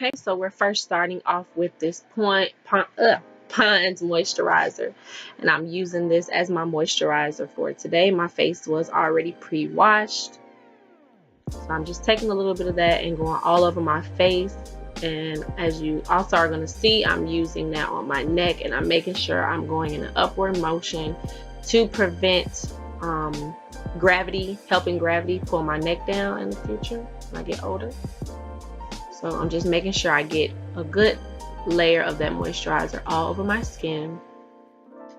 Okay, so we're first starting off with this Pond's moisturizer, and I'm using this as my moisturizer for today. My face was already pre-washed, so I'm just taking a little bit of that and going all over my face. And as you also are going to see, I'm using that on my neck, and I'm making sure I'm going in an upward motion to prevent helping gravity pull my neck down in the future when I get older. So I'm just making sure I get a good layer of that moisturizer all over my skin.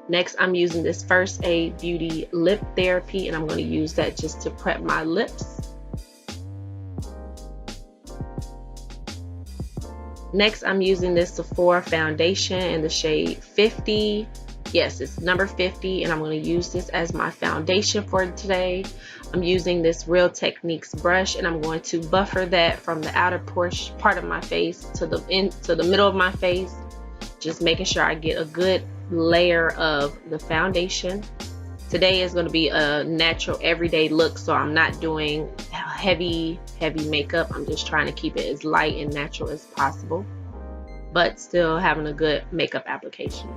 Next, I'm using this First Aid Beauty Lip Therapy, and I'm going to use that just to prep my lips. Next, I'm using this Sephora foundation in the shade 50. Yes, it's number 50, and I'm going to use this as my foundation for today. I'm using this Real Techniques brush, and I'm going to buffer that from the outer part of my face to the middle of my face, just making sure I get a good layer of the foundation. Today is going to be a natural everyday look, so I'm not doing heavy makeup. I'm just trying to keep it as light and natural as possible, but still having a good makeup application.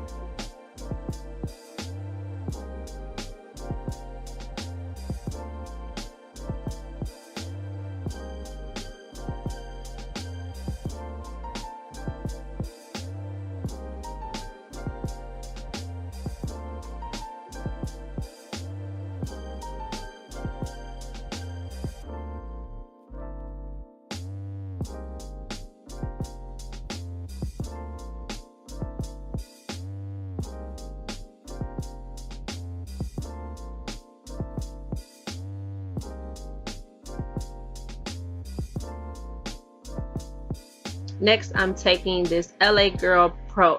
Next, I'm taking this LA Pro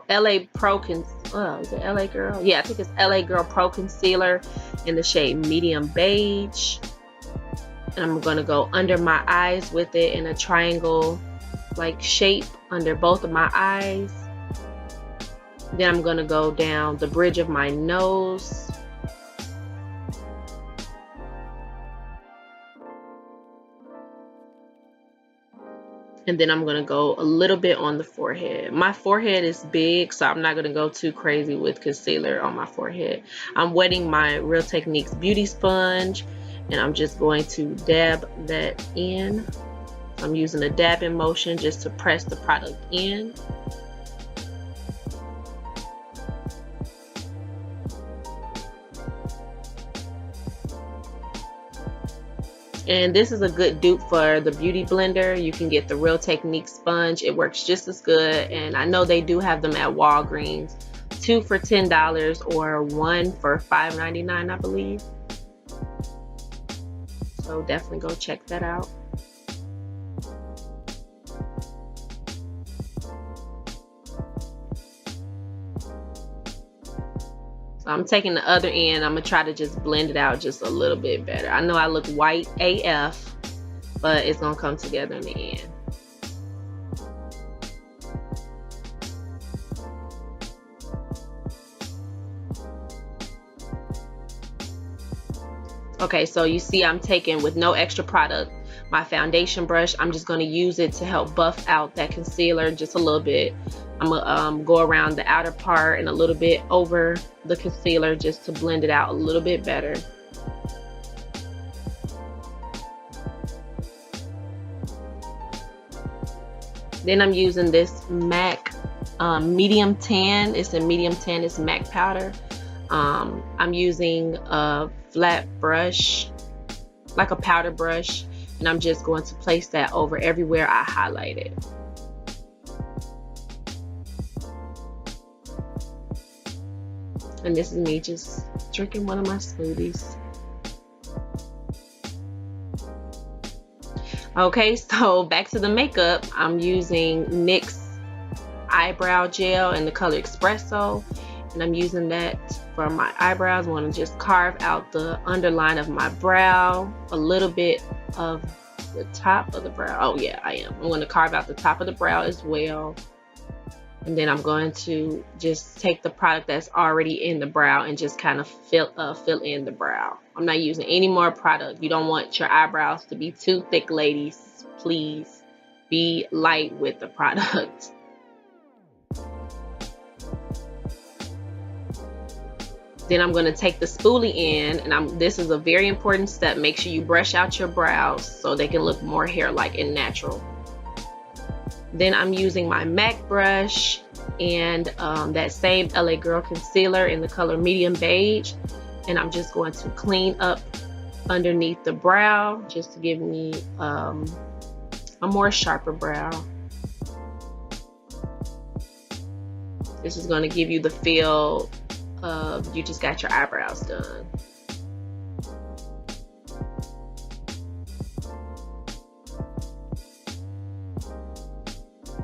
is it LA Girl? Yeah, I think it's LA Girl Pro Concealer in the shade Medium Beige. And I'm going to go under my eyes with it in a triangle like shape under both of my eyes. Then I'm going to go down the bridge of my nose. And then I'm going to go a little bit on the forehead. My forehead is big, so I'm not going to go too crazy with concealer on my forehead. I'm wetting my Real Techniques beauty sponge, and I'm just going to dab that in. I'm using a dabbing motion just to press the product in. And this is a good dupe for the beauty blender. You can get the Real Techniques sponge. It works just as good, and I know they do have them at Walgreens. 2 for $10 or 1 for $5.99, I believe. So definitely go check that out. So I'm taking the other end. I'm going to try to just blend it out just a little bit better. I know I look white AF, but it's going to come together in the end. Okay, so you see I'm taking, with no extra product, my foundation brush. I'm just going to use it to help buff out that concealer just a little bit. I'm going to go around the outer part and a little bit over the concealer just to blend it out a little bit better. Then I'm using this MAC medium tan. It's a medium tan. It's MAC powder. I'm using a flat brush, like a powder brush, and I'm just going to place that over everywhere I highlighted. And this is me just drinking one of my smoothies. Okay, so back to the makeup. I'm using NYX eyebrow gel in the color Espresso, and I'm using that for my eyebrows. I want to just carve out the underline of my brow, a little bit of the top of the brow. Oh yeah, I am. I'm going to carve out the top of the brow as well. And then I'm going to just take the product that's already in the brow and just kind of fill in the brow. I'm not using any more product. You don't want your eyebrows to be too thick, ladies, please. be light with the product. Then I'm going to take the spoolie in, and this is a very important step. Make sure you brush out your brows so they can look more hair-like and natural. Then I'm using my MAC brush and that same LA Girl concealer in the color medium beige, and I'm just going to clean up underneath the brow just to give me a more sharper brow. This is going to give you the feel of you just got your eyebrows done.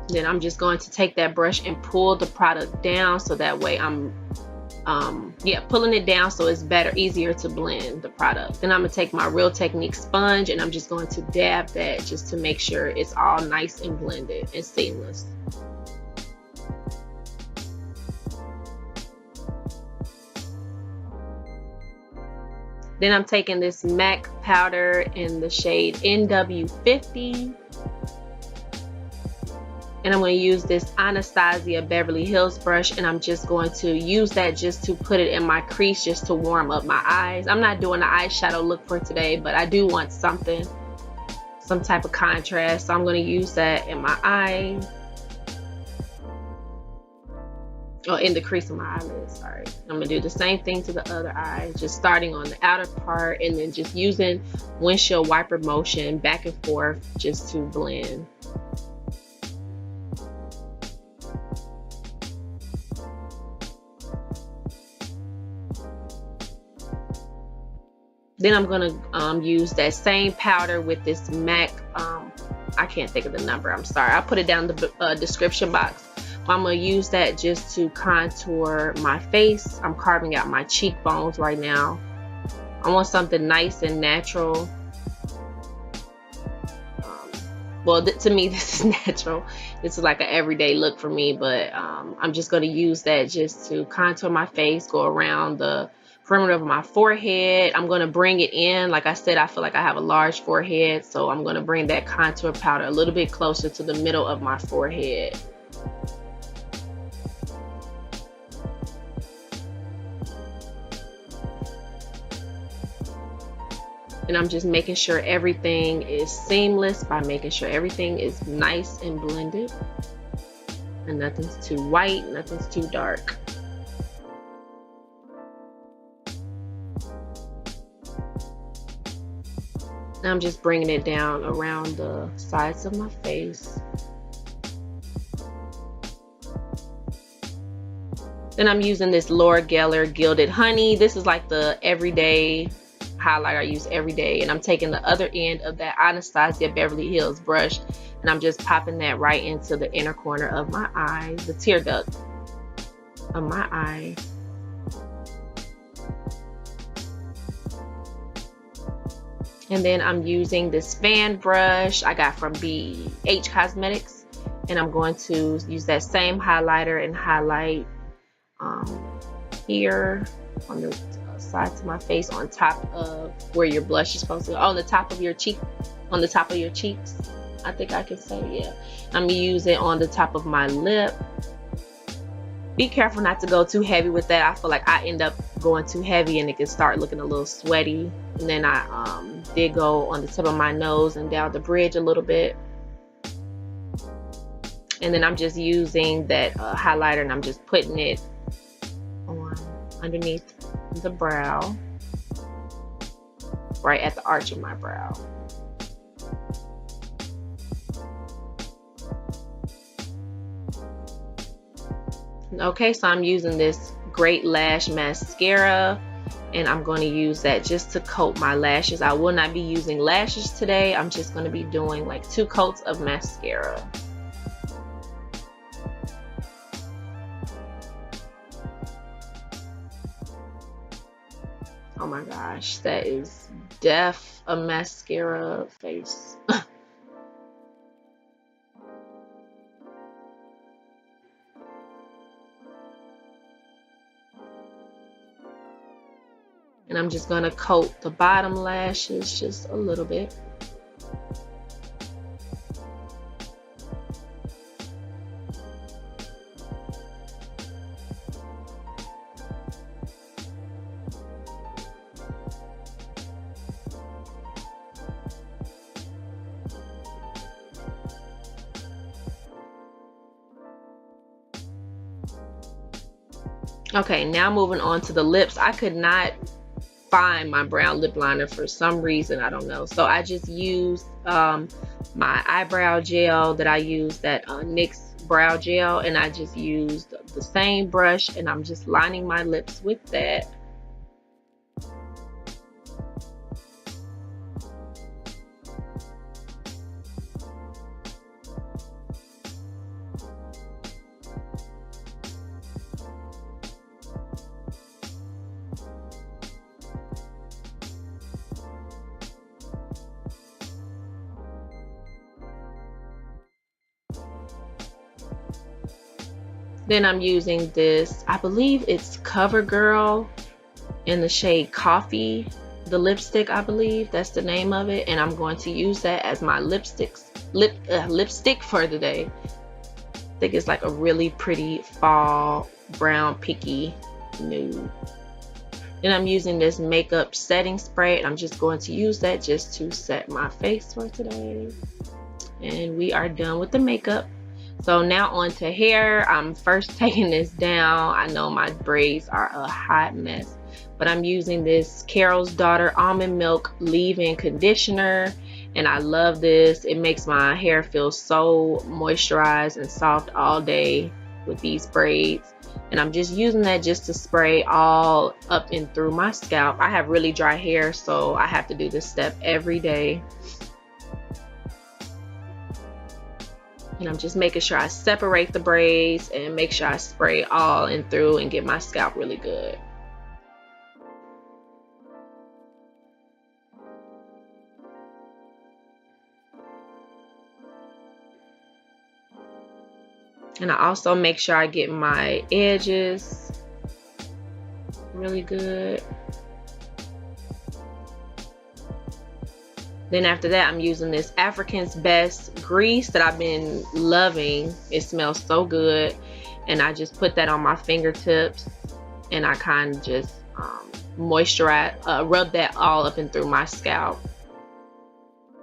Then I'm just going to take that brush and pull the product down so that way I'm pulling it down so it's easier to blend the product. Then I'm gonna take my Real Technique sponge and I'm just going to dab that just to make sure it's all nice and blended and seamless. Then I'm taking this MAC powder in the shade NW50. And I'm going to use this Anastasia Beverly Hills brush, and I'm just going to use that just to put it in my crease just to warm up my eyes. I'm not doing the eyeshadow look for today, but I do want some type of contrast. So I'm going to use that in my eye. Oh, in the crease of my eyelids, sorry. I'm going to do the same thing to the other eye, just starting on the outer part and then just using windshield wiper motion back and forth just to blend. Then I'm going to use that same powder with this MAC, I can't think of the number, I'm sorry. I'll put it down in the description box. I'm going to use that just to contour my face. I'm carving out my cheekbones right now. I want something nice and natural. Well, to me, this is natural. This is like an everyday look for me, but I'm just going to use that just to contour my face, go around the perimeter of my forehead. I'm going to bring it in. Like I said, I feel like I have a large forehead, so I'm going to bring that contour powder a little bit closer to the middle of my forehead. And I'm just making sure everything is seamless by making sure everything is nice and blended. And nothing's too white, nothing's too dark. Now I'm just bringing it down around the sides of my face. Then I'm using this Laura Geller Gilded Honey. This is like the everyday highlighter I use every day, and I'm taking the other end of that Anastasia Beverly Hills brush and I'm just popping that right into the inner corner of my eye, the tear duct of my eye. And then I'm using this fan brush I got from BH Cosmetics, and I'm going to use that same highlighter and highlight here on the sides of my face, on top of where your blush is supposed to go, on the top of your cheek, on the top of your cheeks, I think I can say, yeah. I'm gonna use it on the top of my lip. Be careful not to go too heavy with that. I feel like I end up going too heavy and it can start looking a little sweaty. And then I did go on the tip of my nose and down the bridge a little bit. And then I'm just using that highlighter and I'm just putting it on underneath the brow, right at the arch of my brow. Okay, so I'm using this Great Lash Mascara, and I'm going to use that just to coat my lashes. I will not be using lashes today. I'm just going to be doing like 2 coats of mascara. Oh my gosh, that is def a mascara face. And I'm just going to coat the bottom lashes just a little bit. Okay, now moving on to the lips. I could not find my brown lip liner for some reason, I don't know. So I just used my eyebrow gel that I used, that NYX brow gel, and I just used the same brush, and I'm just lining my lips with that. Then I'm using this, I believe it's CoverGirl in the shade Coffee, the lipstick, I believe that's the name of it, and I'm going to use that as my lipstick for the day. I think it's like a really pretty fall brown pinky nude. Then I'm using this makeup setting spray, and I'm just going to use that just to set my face for today. And we are done with the makeup. So now on to hair. I'm first taking this down. I know my braids are a hot mess, but I'm using this Carol's Daughter Almond Milk Leave-In Conditioner, and I love this. It makes my hair feel so moisturized and soft all day with these braids. And I'm just using that just to spray all up and through my scalp. I have really dry hair, so I have to do this step every day. And I'm just making sure I separate the braids and make sure I spray all in through and get my scalp really good. And I also make sure I get my edges really good. Then after that, I'm using this African's Best grease that I've been loving. It smells so good. And I just put that on my fingertips, and I kind of just moisturize, rub that all up and through my scalp,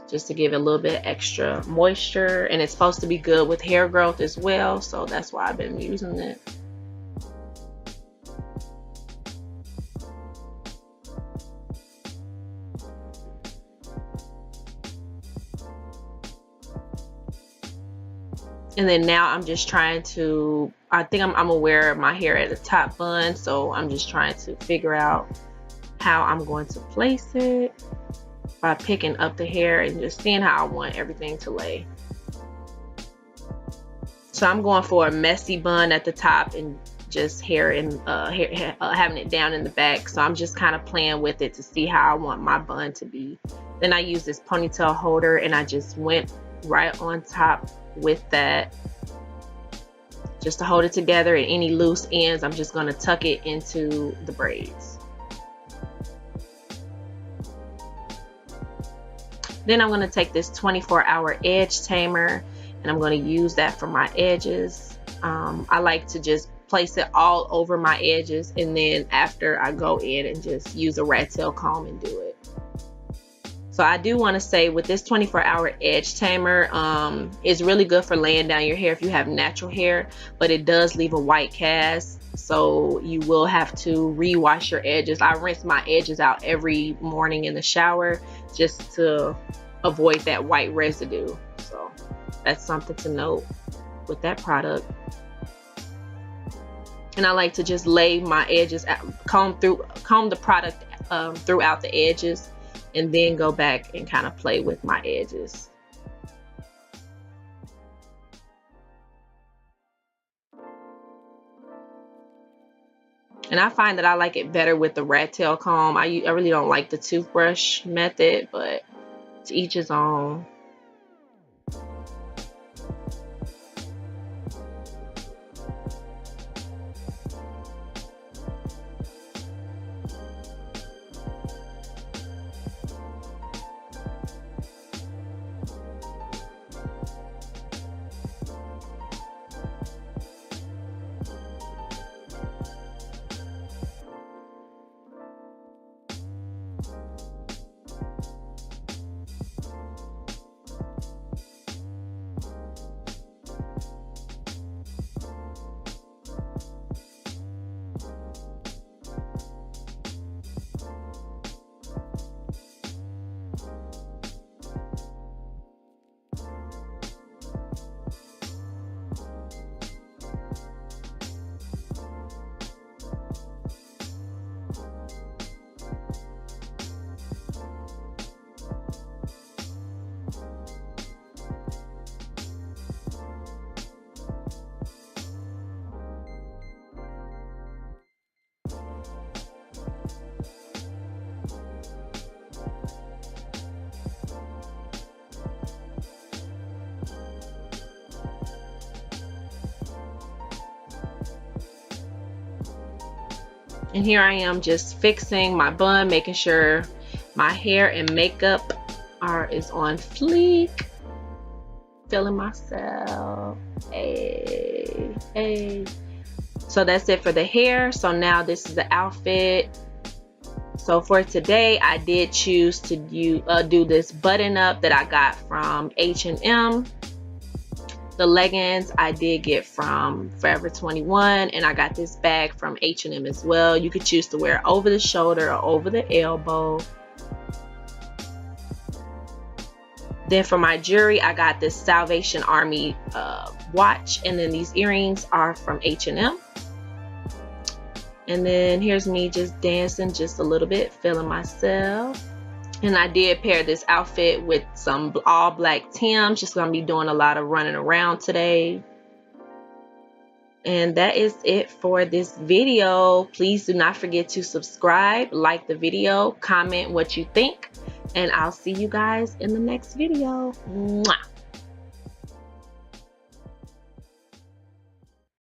just to give it a little bit extra moisture. And it's supposed to be good with hair growth as well, so that's why I've been using it. And then now I'm just trying to, I think I'm gonna wear my hair at a top bun, so I'm just trying to figure out how I'm going to place it by picking up the hair and just seeing how I want everything to lay. So I'm going for a messy bun at the top and just hair and having it down in the back. So I'm just kind of playing with it to see how I want my bun to be. Then I use this ponytail holder, and I just went right on top with that just to hold it together, and any loose ends I'm just going to tuck it into the braids. Then I'm going to take this 24-hour edge tamer, and I'm going to use that for my edges. I like to just place it all over my edges, and then after I go in and just use a rat tail comb and do it. So I do want to say with this 24-hour edge tamer, it's really good for laying down your hair if you have natural hair, but it does leave a white cast, so you will have to rewash your edges. I rinse my edges out every morning in the shower just to avoid that white residue. So that's something to note with that product. And I like to just lay my edges out, comb the product throughout the edges, and then go back and kind of play with my edges. And I find that I like it better with the rat tail comb. I really don't like the toothbrush method, but to each his own. And here I am just fixing my bun, making sure my hair and makeup is on fleek. Feeling myself. Hey, hey. So that's it for the hair. So now this is the outfit. So for today, I did choose to do this button up that I got from H&M. The leggings I did get from Forever 21, and I got this bag from H&M as well. You could choose to wear it over the shoulder or over the elbow. Then for my jewelry, I got this Salvation Army watch, and then these earrings are from H&M. And then here's me just dancing just a little bit, feeling myself. And I did pair this outfit with some all black Tims. Just gonna be doing a lot of running around today. And that is it for this video. Please do not forget to subscribe, like the video, comment what you think, and I'll see you guys in the next video. Mwah.